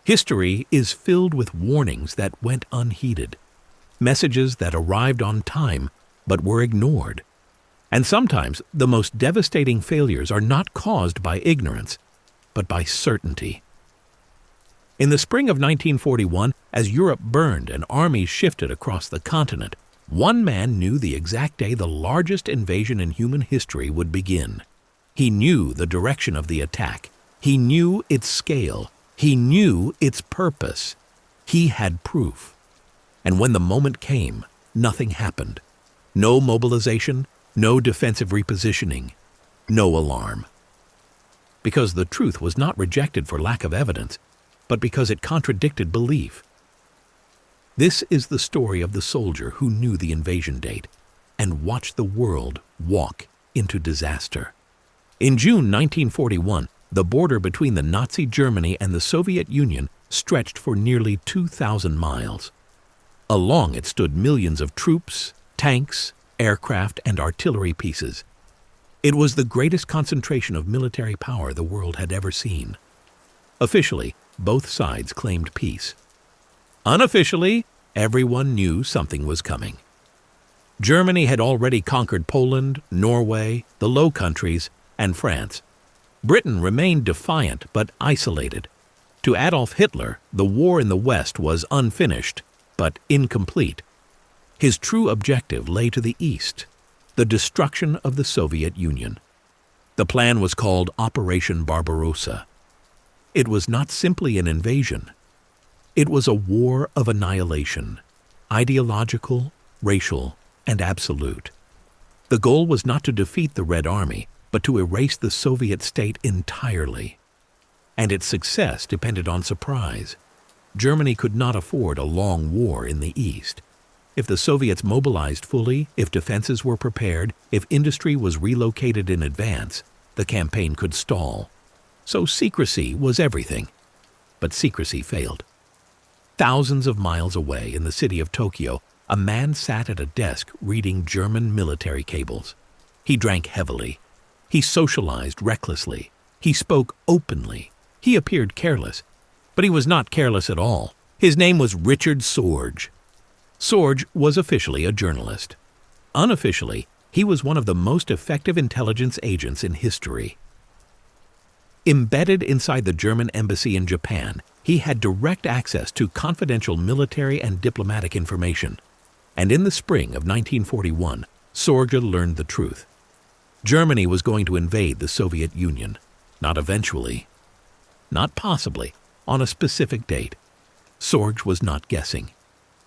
History is filled with warnings that went unheeded, messages that arrived on time but were ignored. And sometimes the most devastating failures are not caused by ignorance, but by certainty. In the spring of 1941, as Europe burned and armies shifted across the continent, one man knew the exact day the largest invasion in human history would begin. He knew the direction of the attack. He knew its scale. He knew its purpose. He had proof. And when the moment came, nothing happened. No mobilization, no defensive repositioning, no alarm. Because the truth was not rejected for lack of evidence, but because it contradicted belief. This is the story of the soldier who knew the invasion date and watched the world walk into disaster. In June 1941, the border between the Nazi Germany and the Soviet Union stretched for nearly 2,000 miles. Along it stood millions of troops, tanks, aircraft, and artillery pieces. It was the greatest concentration of military power the world had ever seen. Officially, both sides claimed peace. Unofficially, everyone knew something was coming. Germany had already conquered Poland, Norway, the Low Countries, and France. Britain remained defiant but isolated. To Adolf Hitler, the war in the West was unfinished, but incomplete. His true objective lay to the east, the destruction of the Soviet Union. The plan was called Operation Barbarossa. It was not simply an invasion. It was a war of annihilation, ideological, racial, and absolute. The goal was not to defeat the Red Army, but to erase the Soviet state entirely. And its success depended on surprise. Germany could not afford a long war in the East. If the Soviets mobilized fully, if defenses were prepared, if industry was relocated in advance, the campaign could stall. So secrecy was everything. But secrecy failed. Thousands of miles away in the city of Tokyo, a man sat at a desk reading German military cables. He drank heavily. He socialized recklessly. He spoke openly. He appeared careless, but he was not careless at all. His name was Richard Sorge. Sorge was officially a journalist. Unofficially, he was one of the most effective intelligence agents in history. Embedded inside the German embassy in Japan, he had direct access to confidential military and diplomatic information. And in the spring of 1941, Sorge learned the truth. Germany was going to invade the Soviet Union, not eventually, not possibly, on a specific date. Sorge was not guessing.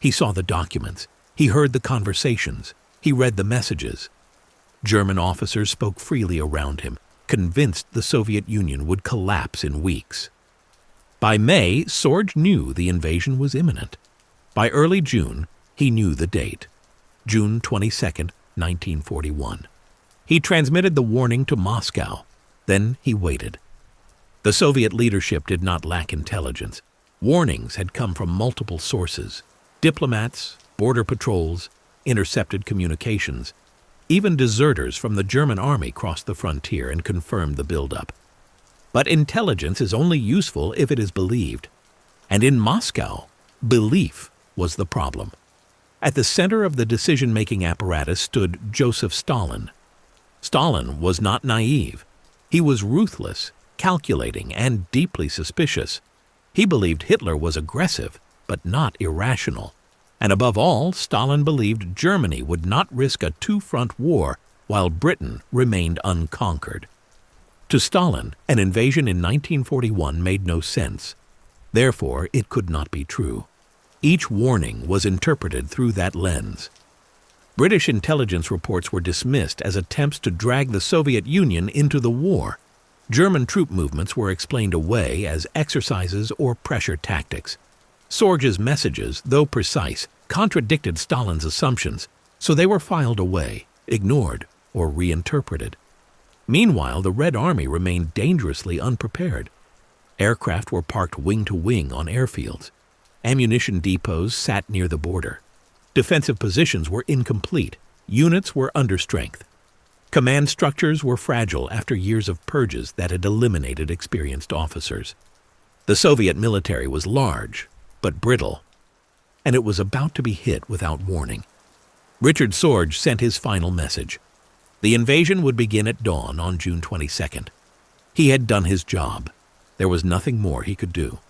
He saw the documents. He heard the conversations. He read the messages. German officers spoke freely around him, convinced the Soviet Union would collapse in weeks. By May, Sorge knew the invasion was imminent. By early June, he knew the date, June 22, 1941. He transmitted the warning to Moscow. Then he waited. The Soviet leadership did not lack intelligence. Warnings had come from multiple sources. Diplomats, border patrols, intercepted communications. Even deserters from the German army crossed the frontier and confirmed the buildup. But intelligence is only useful if it is believed. And in Moscow, belief was the problem. At the center of the decision-making apparatus stood Joseph Stalin. Stalin was not naive. He was ruthless, calculating, and deeply suspicious. He believed Hitler was aggressive, but not irrational. And above all, Stalin believed Germany would not risk a two-front war while Britain remained unconquered. To Stalin, an invasion in 1941 made no sense. Therefore, it could not be true. Each warning was interpreted through that lens. British intelligence reports were dismissed as attempts to drag the Soviet Union into the war. German troop movements were explained away as exercises or pressure tactics. Sorge's messages, though precise, contradicted Stalin's assumptions, so they were filed away, ignored, or reinterpreted. Meanwhile, the Red Army remained dangerously unprepared. Aircraft were parked wing to wing on airfields. Ammunition depots sat near the border. Defensive positions were incomplete. Units were under strength. Command structures were fragile after years of purges that had eliminated experienced officers. The Soviet military was large, but brittle, and it was about to be hit without warning. Richard Sorge sent his final message. The invasion would begin at dawn on June 22nd. He had done his job. There was nothing more he could do.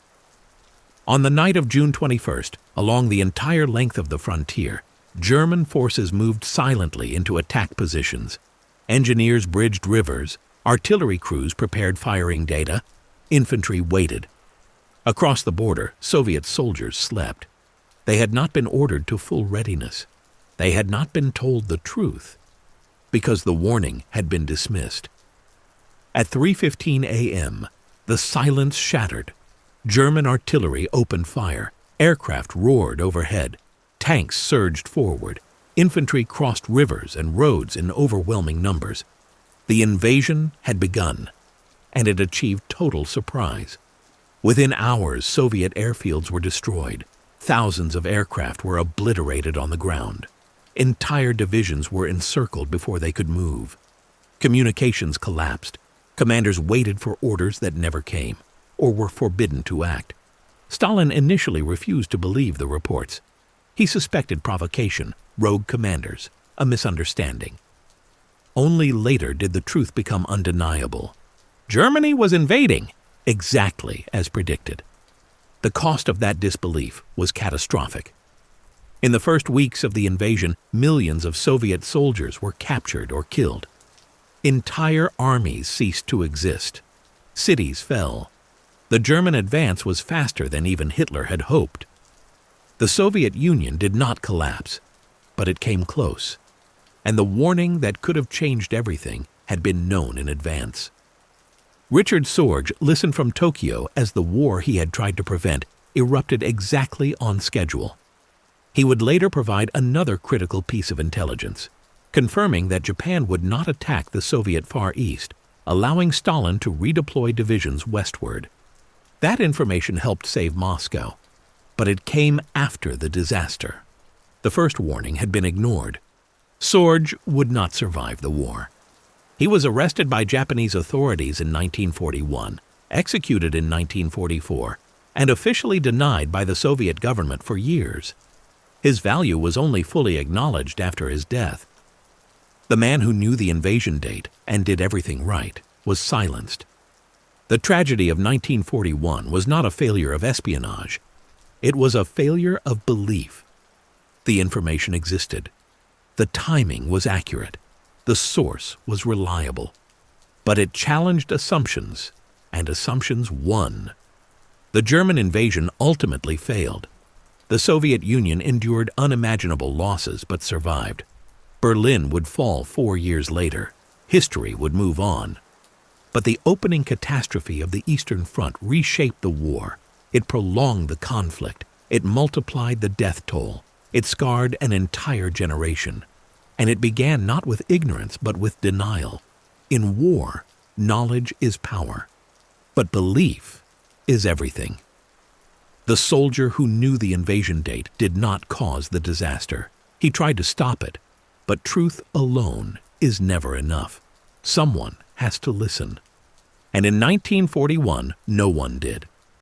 On the night of June 21st, along the entire length of the frontier, German forces moved silently into attack positions. Engineers bridged rivers, artillery crews prepared firing data, infantry waited. Across the border, Soviet soldiers slept. They had not been ordered to full readiness. They had not been told the truth, because the warning had been dismissed. At 3:15 a.m., the silence shattered. German artillery opened fire. Aircraft roared overhead. Tanks surged forward. Infantry crossed rivers and roads in overwhelming numbers. The invasion had begun, and it achieved total surprise. Within hours, Soviet airfields were destroyed. Thousands of aircraft were obliterated on the ground. Entire divisions were encircled before they could move. Communications collapsed. Commanders waited for orders that never came, or were forbidden to act. Stalin initially refused to believe the reports. He suspected provocation, rogue commanders, a misunderstanding. Only later did the truth become undeniable. Germany was invading, exactly as predicted. The cost of that disbelief was catastrophic. In the first weeks of the invasion, millions of Soviet soldiers were captured or killed. Entire armies ceased to exist. Cities fell. The German advance was faster than even Hitler had hoped. The Soviet Union did not collapse, but it came close, and the warning that could have changed everything had been known in advance. Richard Sorge listened from Tokyo as the war he had tried to prevent erupted exactly on schedule. He would later provide another critical piece of intelligence, confirming that Japan would not attack the Soviet Far East, allowing Stalin to redeploy divisions westward. That information helped save Moscow, but it came after the disaster. The first warning had been ignored. Sorge would not survive the war. He was arrested by Japanese authorities in 1941, executed in 1944, and officially denied by the Soviet government for years. His value was only fully acknowledged after his death. The man who knew the invasion date and did everything right was silenced. The tragedy of 1941 was not a failure of espionage. It was a failure of belief. The information existed. The timing was accurate. The source was reliable. But it challenged assumptions, and assumptions won. The German invasion ultimately failed. The Soviet Union endured unimaginable losses but survived. Berlin would fall 4 years later. History would move on. But the opening catastrophe of the Eastern Front reshaped the war. It prolonged the conflict. It multiplied the death toll. It scarred an entire generation. And it began not with ignorance but with denial. In war, knowledge is power. But belief is everything. The soldier who knew the invasion date did not cause the disaster. He tried to stop it. But truth alone is never enough. Someone has to listen. And in 1941, no one did.